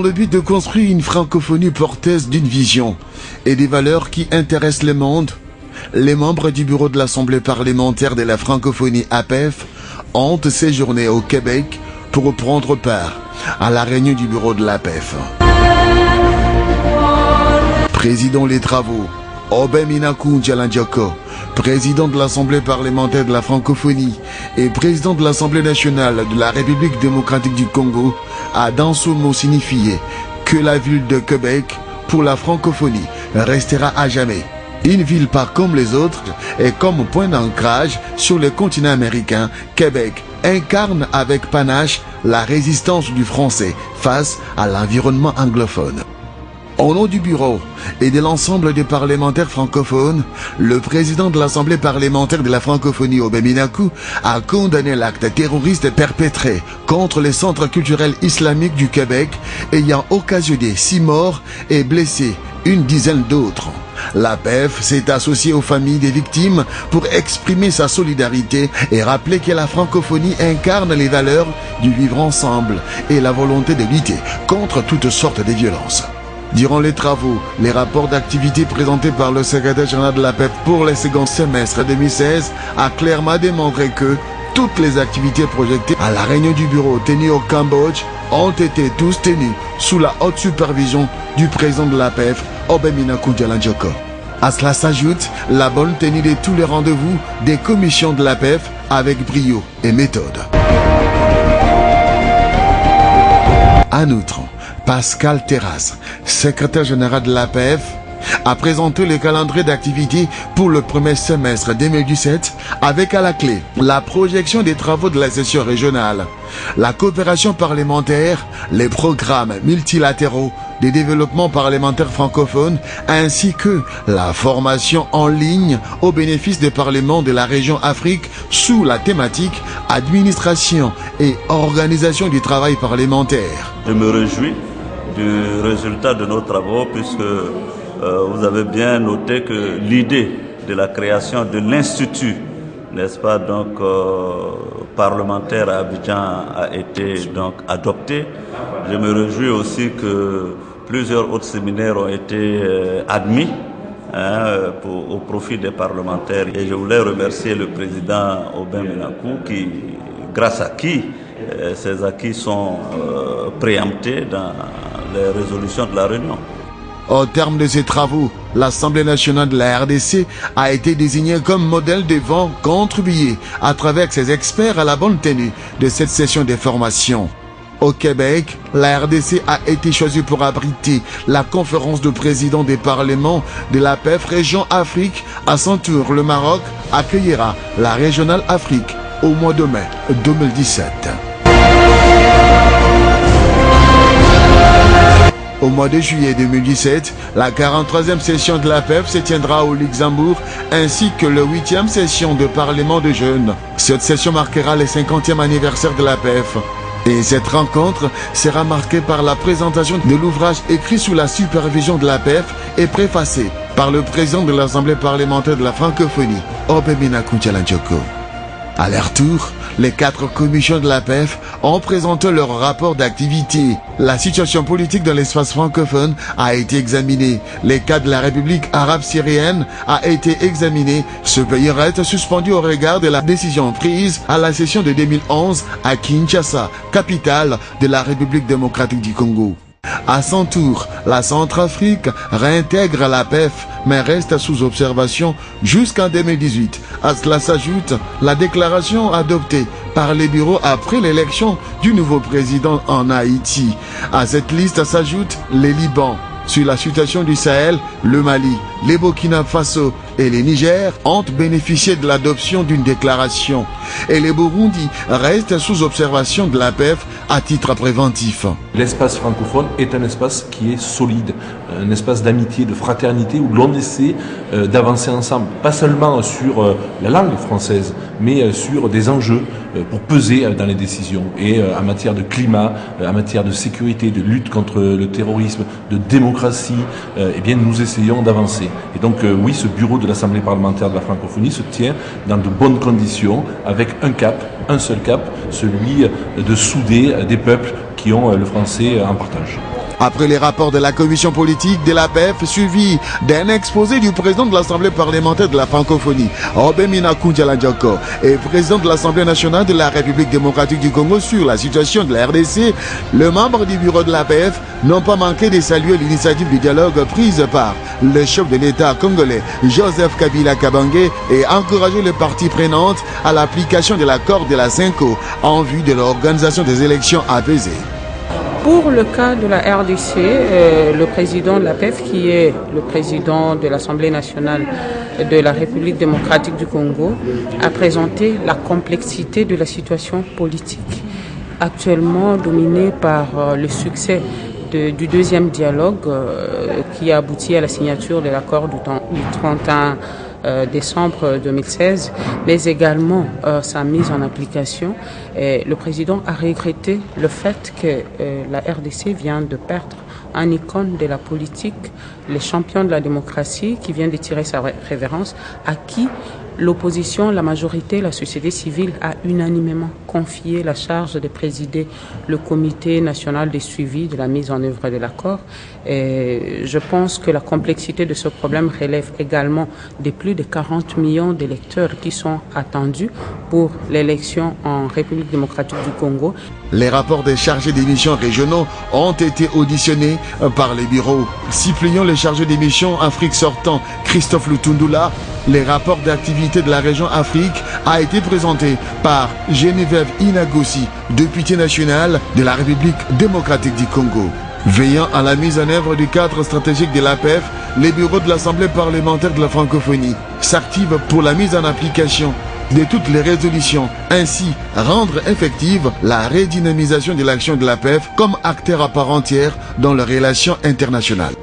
le but de construire une francophonie porteuse d'une vision et des valeurs qui intéressent le monde, les membres du bureau de l'Assemblée parlementaire de la francophonie APEF ont séjourné au Québec pour prendre part à la réunion du bureau de l'APEF. Président les travaux, Obemminaku Ndjalandjoko, président de l'Assemblée parlementaire de la francophonie et président de l'Assemblée nationale de la République démocratique du Congo, a dans ce mot signifié que la ville de Québec, pour la francophonie, restera à jamais une ville pas comme les autres et comme point d'ancrage sur le continent américain. Québec incarne avec panache la résistance du français face à l'environnement anglophone. Au nom du bureau et de l'ensemble des parlementaires francophones, le président de l'Assemblée parlementaire de la francophonie, Obemminaku, a condamné l'acte terroriste perpétré contre les centres culturels islamiques du Québec, ayant occasionné 6 morts et blessé une dizaine d'autres. L'APEF s'est associée aux familles des victimes pour exprimer sa solidarité et rappeler que la francophonie incarne les valeurs du vivre ensemble et la volonté de lutter contre toutes sortes de violences. Durant les travaux, les rapports d'activité présentés par le secrétaire général de l'APEF pour le second semestre 2016 a clairement démontré que toutes les activités projetées à la réunion du bureau tenue au Cambodge ont été tous tenues sous la haute supervision du président de l'APEF, Obemminaku Ndjalandjoko. À cela s'ajoute la bonne tenue de tous les rendez-vous des commissions de l'APEF avec brio et méthode. En outre, Pascal Terrasse, secrétaire général de l'APEF, a présenté le calendrier d'activité pour le premier semestre 2017 avec à la clé la projection des travaux de la session régionale, la coopération parlementaire, les programmes multilatéraux des développements parlementaires francophones ainsi que la formation en ligne au bénéfice des parlements de la région Afrique sous la thématique administration et organisation du travail parlementaire. Je me réjouis du résultat de nos travaux puisque vous avez bien noté que l'idée de la création de l'institut, n'est-ce pas, donc parlementaire à Abidjan a été donc adoptée. Je me réjouis aussi que plusieurs autres séminaires ont été admis au profit des parlementaires. Et je voulais remercier le président Obemminaku qui, grâce à qui ces acquis sont préemptés dans les résolutions de la réunion. Au terme de ces travaux, l'Assemblée nationale de la RDC a été désignée comme modèle devant contribuer à travers ses experts à la bonne tenue de cette session de formation. Au Québec, la RDC a été choisie pour abriter la conférence de présidents des parlements de l'APEF Région Afrique. À son tour, le Maroc accueillera la Régionale Afrique au mois de mai 2017. Au mois de juillet 2017, la 43e session de l'APEF se tiendra au Luxembourg ainsi que la 8e session de Parlement de jeunes. Cette session marquera le 50e anniversaire de l'APEF. Et cette rencontre sera marquée par la présentation de l'ouvrage écrit sous la supervision de l'APEF et préfacé par le président de l'Assemblée parlementaire de la francophonie, Obemminaku Ndjalandjoko. À leur tour, les 4 commissions de l'APEF ont présenté leur rapport d'activité. La situation politique dans l'espace francophone a été examinée. Le cas de la République arabe syrienne a été examiné. Ce pays reste suspendu au regard de la décision prise à la session de 2011 à Kinshasa, capitale de la République démocratique du Congo. À son tour, la Centrafrique réintègre l'APEF mais reste sous observation jusqu'en 2018. À cela s'ajoute la déclaration adoptée par les bureaux après l'élection du nouveau président en Haïti. À cette liste s'ajoutent les Liban. Sur la situation du Sahel, le Mali, les Burkina Faso et les Niger ont bénéficié de l'adoption d'une déclaration. Et les Burundi restent sous observation de l'APEF à titre préventif. L'espace francophone est un espace qui est solide, un espace d'amitié, de fraternité où l'on essaie d'avancer ensemble, pas seulement sur la langue française, mais sur des enjeux pour peser dans les décisions. Et en matière de climat, en matière de sécurité, de lutte contre le terrorisme, de démocratie, eh bien nous essayons d'avancer. Et donc oui, ce bureau de l'Assemblée parlementaire de la francophonie se tient dans de bonnes conditions, avec un cap, un seul cap, celui de souder des peuples qui ont le français en partage. Après les rapports de la commission politique de l'APF suivi d'un exposé du président de l'Assemblée parlementaire de la francophonie, Obemina Kunjalanjoko, et président de l'Assemblée nationale de la République démocratique du Congo sur la situation de la RDC, les membres du bureau de l'APF n'ont pas manqué de saluer l'initiative du dialogue prise par le chef de l'État congolais, Joseph Kabila Kabange, et encourager les parties prenantes à l'application de l'accord de la CENCO en vue de l'organisation des élections apaisées. Pour le cas de la RDC, le président de l'APF, qui est le président de l'Assemblée nationale de la République démocratique du Congo, a présenté la complexité de la situation politique, actuellement dominée par le succès du deuxième dialogue qui a abouti à la signature de l'accord du 31 décembre 2016, mais également sa mise en application. Et le président a regretté le fait que la RDC vient de perdre un icône de la politique, le champion de la démocratie qui vient de tirer sa révérence, à qui l'opposition, la majorité, la société civile a unanimement confié la charge de présider le comité national de suivi de la mise en œuvre de l'accord. Et je pense que la complexité de ce problème relève également de plus de 40 millions d'électeurs qui sont attendus pour l'élection en République démocratique du Congo. Les rapports des chargés des missions régionaux ont été auditionnés par les bureaux. Suppléant les chargés des missions Afrique sortant, Christophe Lutundula, les rapports d'activité de la région Afrique a été présenté par Geneviève Inagossi, députée nationale de la République démocratique du Congo. Veillant à la mise en œuvre du cadre stratégique de l'APF, les bureaux de l'Assemblée parlementaire de la francophonie s'activent pour la mise en application de toutes les résolutions, ainsi rendre effective la redynamisation de l'action de l'APF comme acteur à part entière dans les relations internationales.